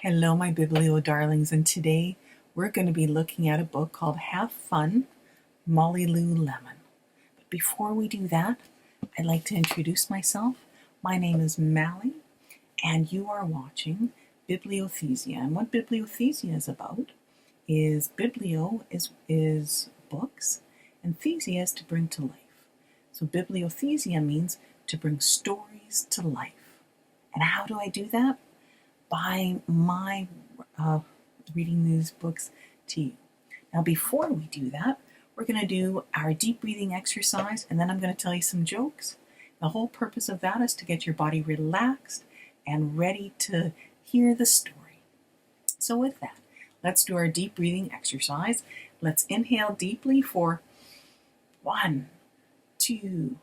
Hello, my Biblio darlings, and today we're going to be looking at a book called Have Fun, Molly Lou Lemon. But before we do that, I'd like to introduce myself. My name is Mally, and you are watching Bibliothesia. And what Bibliothesia is about is Biblio is books, and Thesia is to bring to life. So Bibliothesia means to bring stories to life. And how do I do that? By my reading these books to you. Now, before we do that, we're going to do our deep breathing exercise, and then I'm going to tell you some jokes. The whole purpose of that is to get your body relaxed and ready to hear the story. So with that, let's do our deep breathing exercise. Let's inhale deeply for 1, 2,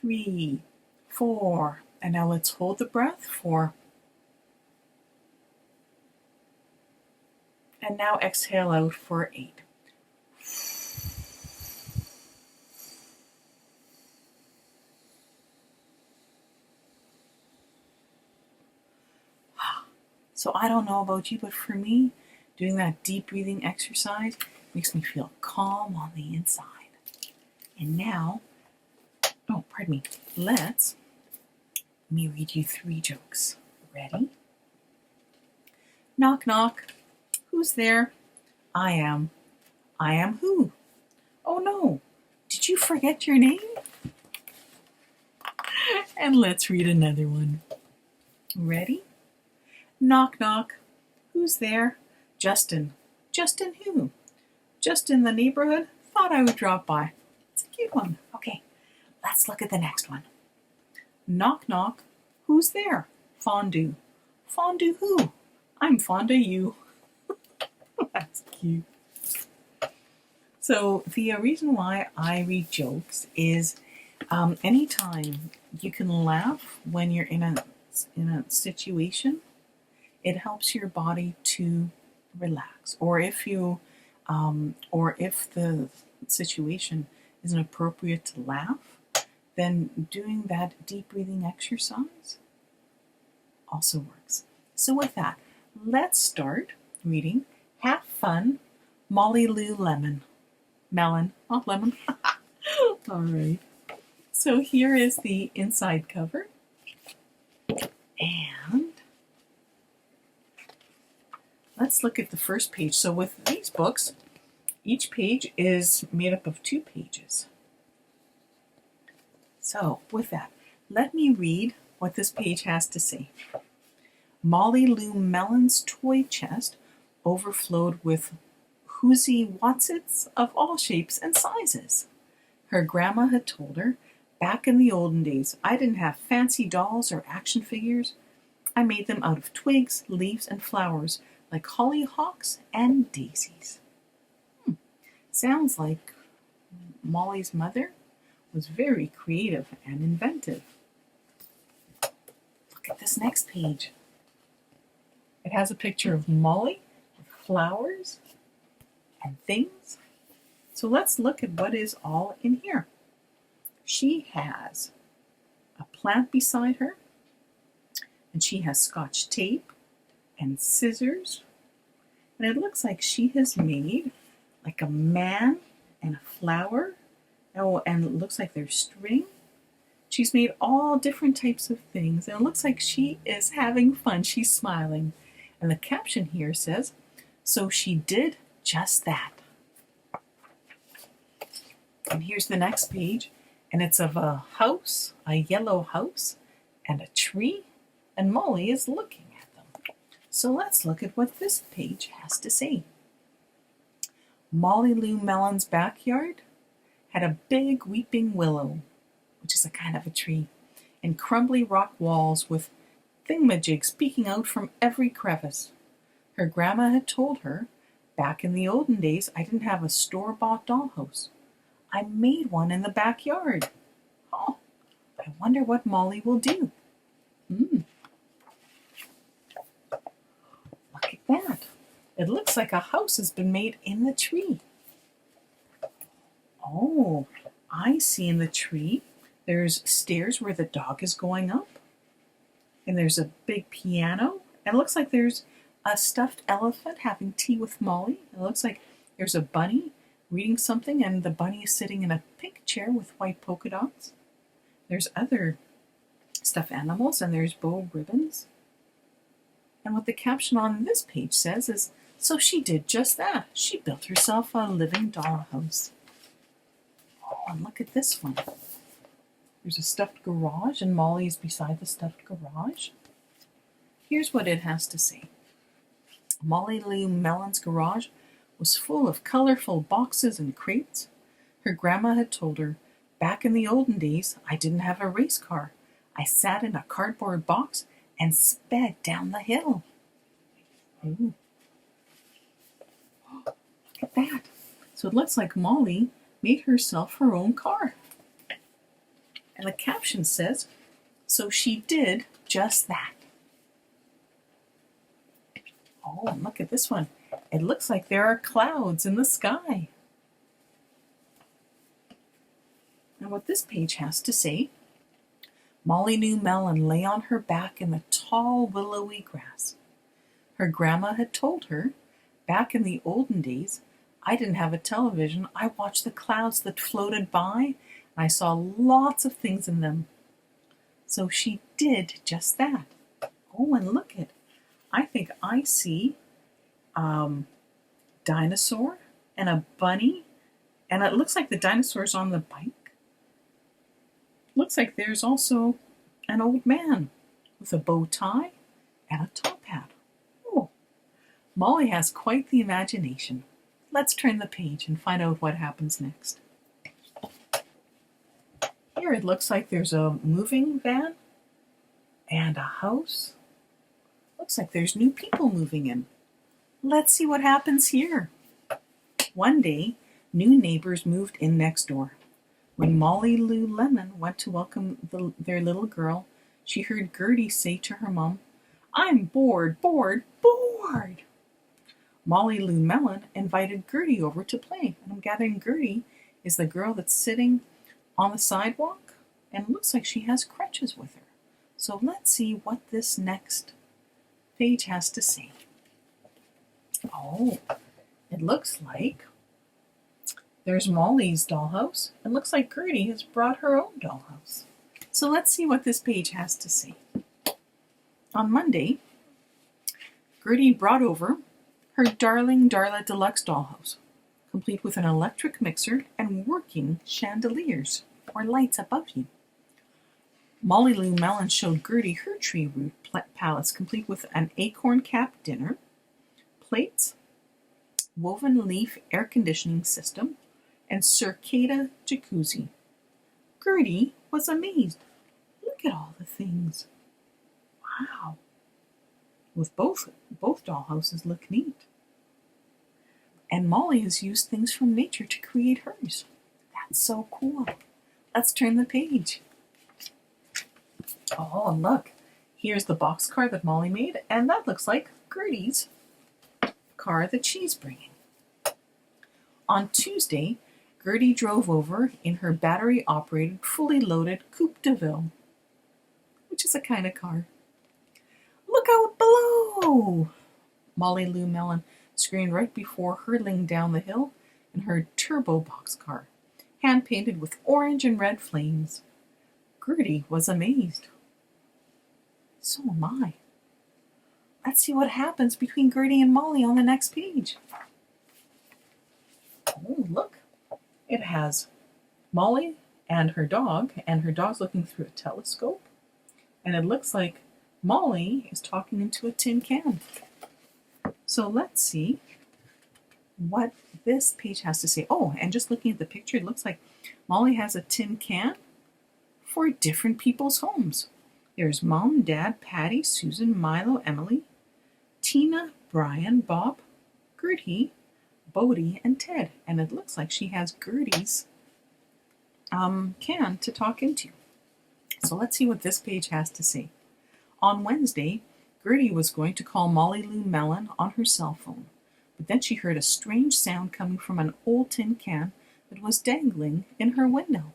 3, 4, and now let's hold the breath for, and now exhale out for 8. So I don't know about you, but for me, doing that deep breathing exercise makes me feel calm on the inside. And now, let me read you 3 jokes. Ready? Knock, knock. Who's there? I am. I am who? Oh no, did you forget your name? And let's read another one. Ready? Knock, knock. Who's there? Justin. Justin who? Just in the neighborhood. Thought I would drop by. It's a cute one. Okay, let's look at the next one. Knock, knock. Who's there? Fondue. Fondue who? I'm fond of you. That's cute. So the reason why I read jokes is anytime you can laugh when you're in a situation, it helps your body to relax. Or if the situation isn't appropriate to laugh, then doing that deep breathing exercise also works. So with that, let's start reading Have Fun, Molly Lou Lemon. Melon, not lemon. All right. So here is the inside cover. And let's look at the first page. So with these books, each page is made up of 2 pages. So with that, let me read what this page has to say. Molly Lou Melon's toy chest overflowed with whoozy Watsits of all shapes and sizes. Her grandma had told her, back in the olden days, I didn't have fancy dolls or action figures. I made them out of twigs, leaves, and flowers, like hollyhocks and daisies. Sounds like Molly's mother was very creative and inventive. Look at this next page. It has a picture of Molly with flowers and things. So let's look at what is all in here. She has a plant beside her, and she has Scotch tape and scissors, and it looks like she has made like a man and a flower. Oh, and it looks like there's string. She's made all different types of things, and it looks like she is having fun. She's smiling. And the caption here says, so she did just that. And here's the next page, and it's of a house, a yellow house, and a tree, and Molly is looking at them. So let's look at what this page has to say. Molly Lou Melon's backyard had a big weeping willow, which is a kind of a tree, and crumbly rock walls with thingamajigs peeking out from every crevice. Her grandma had told her, back in the olden days, I didn't have a store-bought dollhouse. I made one in the backyard. Oh, I wonder what Molly will do. Look at that. It looks like a house has been made in the tree. Oh, I see in the tree there's stairs where the dog is going up. And there's a big piano. And it looks like there's a stuffed elephant having tea with Molly. It looks like there's a bunny reading something, and the bunny is sitting in a pink chair with white polka dots. There's other stuffed animals, and there's bow ribbons. And what the caption on this page says is, so she did just that. She built herself a living dollhouse. Oh, and look at this one. There's a stuffed garage, and Molly is beside the stuffed garage. Here's what it has to say. Molly Lou Melon's garage was full of colorful boxes and crates. Her grandma had told her, back in the olden days, I didn't have a race car. I sat in a cardboard box and sped down the hill. Ooh. Oh, look at that. So it looks like Molly made herself her own car. And the caption says, so she did just that. Oh, and look at this one. It looks like there are clouds in the sky. And what this page has to say, Molly Lou Melon lay on her back in the tall willowy grass. Her grandma had told her, back in the olden days, I didn't have a television. I watched the clouds that floated by, and I saw lots of things in them. So she did just that. Oh, and look at, I think I see dinosaur and a bunny, and it looks like the dinosaur's on the bike. Looks like there's also an old man with a bow tie and a top hat. Oh, Molly has quite the imagination. Let's turn the page and find out what happens next. Here it looks like there's a moving van and a house. Looks like there's new people moving in. Let's see what happens here. One day, new neighbors moved in next door. When Molly Lou Lemon went to welcome their little girl, she heard Gertie say to her mom, I'm bored, bored, bored. Molly Lou Melon invited Gertie over to play, and I'm gathering Gertie is the girl that's sitting on the sidewalk, and it looks like she has crutches with her. So let's see what this next page has to say. Oh, it looks like there's Molly's dollhouse. It looks like Gertie has brought her own dollhouse. So let's see what this page has to say. On Monday, Gertie brought over her darling Darla Deluxe dollhouse, complete with an electric mixer and working chandeliers or lights above you. Molly Lou Melon showed Gertie her tree root palace, complete with an acorn cap dinner, plates, woven leaf air conditioning system, and circada jacuzzi. Gertie was amazed. Look at all the things. Wow. With both dollhouses look neat. And Molly has used things from nature to create hers. That's so cool. Let's turn the page. Oh, and look. Here's the boxcar that Molly made, and that looks like Gertie's car that she's bringing. On Tuesday, Gertie drove over in her battery-operated, fully loaded Coupe de Ville, which is a kind of car. Look out below! Molly Lou Melon screamed right before hurtling down the hill in her turbo boxcar, hand-painted with orange and red flames. Gertie was amazed. So am I. Let's see what happens between Gertie and Molly on the next page. Oh, look. It has Molly and her dog's looking through a telescope, and it looks like Molly is talking into a tin can. So let's see what this page has to say. Oh, and just looking at the picture, it looks like Molly has a tin can for different people's homes. There's Mom, Dad, Patty, Susan, Milo, Emily, Tina, Brian, Bob, Gertie, Bodie, and Ted. And it looks like she has Gertie's can to talk into. So let's see what this page has to say. On Wednesday, Gertie was going to call Molly Lou Melon on her cell phone, but then she heard a strange sound coming from an old tin can that was dangling in her window.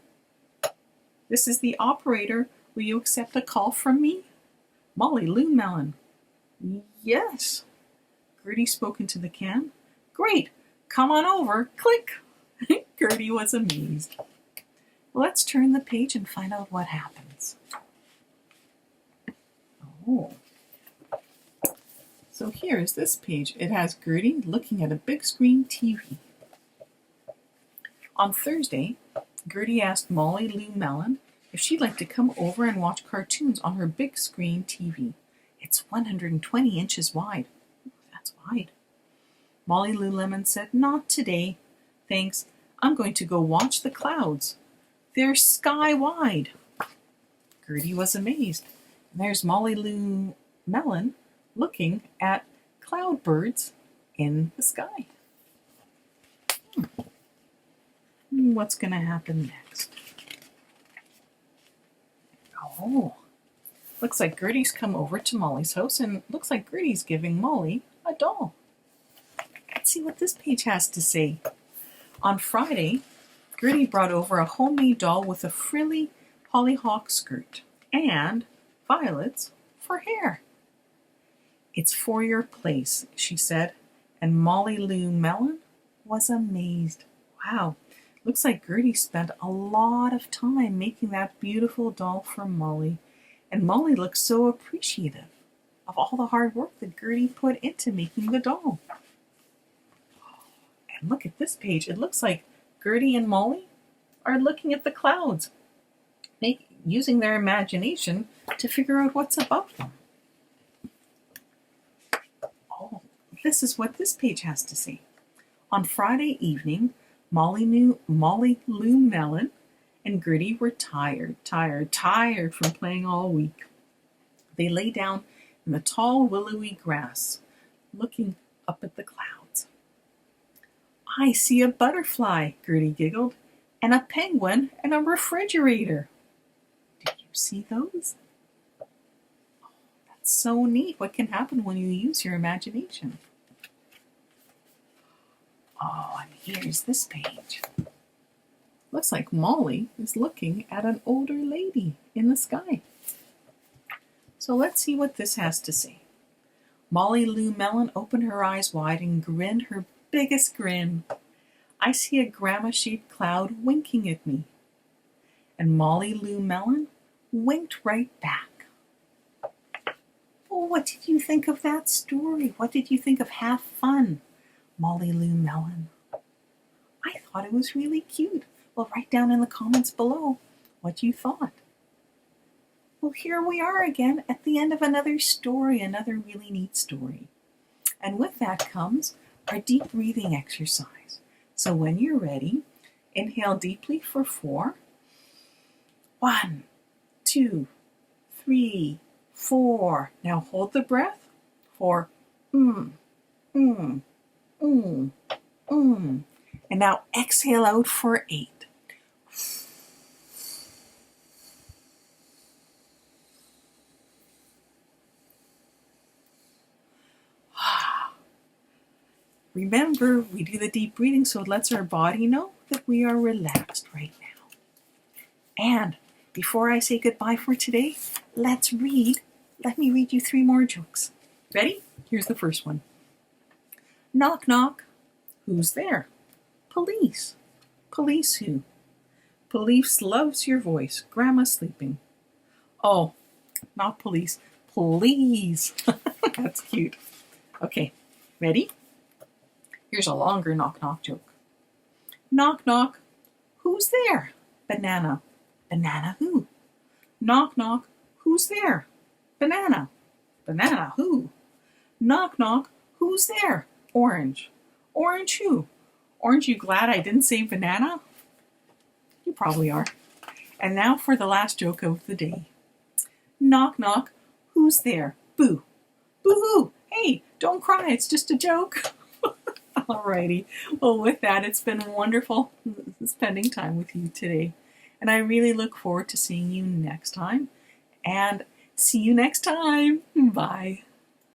This is the operator. Will you accept a call from me? Molly Lou Melon. Yes. Gertie spoke into the can. Great! Come on over. Click! Gertie was amazed. Let's turn the page and find out what happens. Oh. So here's this page. It has Gertie looking at a big screen TV. On Thursday, Gertie asked Molly Lou Melon if she'd like to come over and watch cartoons on her big screen TV. It's 120 inches wide. That's wide. Molly Lou Lemon said, not today. Thanks. I'm going to go watch the clouds. They're sky wide. Gertie was amazed. And there's Molly Lou Melon looking at cloudbirds in the sky. What's going to happen next? Oh, looks like Gertie's come over to Molly's house, and looks like Gertie's giving Molly a doll. Let's see what this page has to say. On Friday, Gertie brought over a homemade doll with a frilly hollyhock skirt and violets for hair. It's for your place, she said, and Molly Lou Melon was amazed. Wow, looks like Gertie spent a lot of time making that beautiful doll for Molly, and Molly looks so appreciative of all the hard work that Gertie put into making the doll. And look at this page. It looks like Gertie and Molly are looking at the clouds, using their imagination to figure out what's above them. Oh, this is what this page has to say. On Friday evening, Molly Lou Melon and Gertie were tired from playing all week. They lay down in the tall willowy grass, looking up at the clouds. I see a butterfly, Gertie giggled, and a penguin and a refrigerator. Did you see those? Oh, that's so neat. What can happen when you use your imagination? Oh, and here's this page. Looks like Molly is looking at an older lady in the sky. So let's see what this has to say. Molly Lou Melon opened her eyes wide and grinned her biggest grin. I see a grandma-shaped cloud winking at me. And Molly Lou Melon winked right back. Oh, what did you think of that story? What did you think of Have Fun, Molly Lou Melon? I thought it was really cute. Well, write down in the comments below what you thought. Well, here we are again at the end of another story, another really neat story. And with that comes our deep breathing exercise. So when you're ready, inhale deeply for 4. 1, 2, 3, 4. Now hold the breath for And now exhale out for 8. Remember, we do the deep breathing so it lets our body know that we are relaxed right now. And before I say goodbye for today, let me read you 3 more jokes. Ready? Here's the first one. Knock, knock. Who's there? Police. Police who? Police loves your voice. Grandma's sleeping. Oh, not police. Please. That's cute. Okay, ready? Here's a longer knock, knock joke. Knock, knock. Who's there? Banana. Banana who? Knock, knock. Who's there? Banana. Banana who? Knock, knock. Who's there? Orange. Orange who? Aren't you glad I didn't say banana? You probably are. And now for the last joke of the day. Knock, knock. Who's there? Boo. Boo-hoo. Hey, don't cry. It's just a joke. Alrighty. Well, with that, it's been wonderful spending time with you today. And I really look forward to seeing you next time. And see you next time. Bye.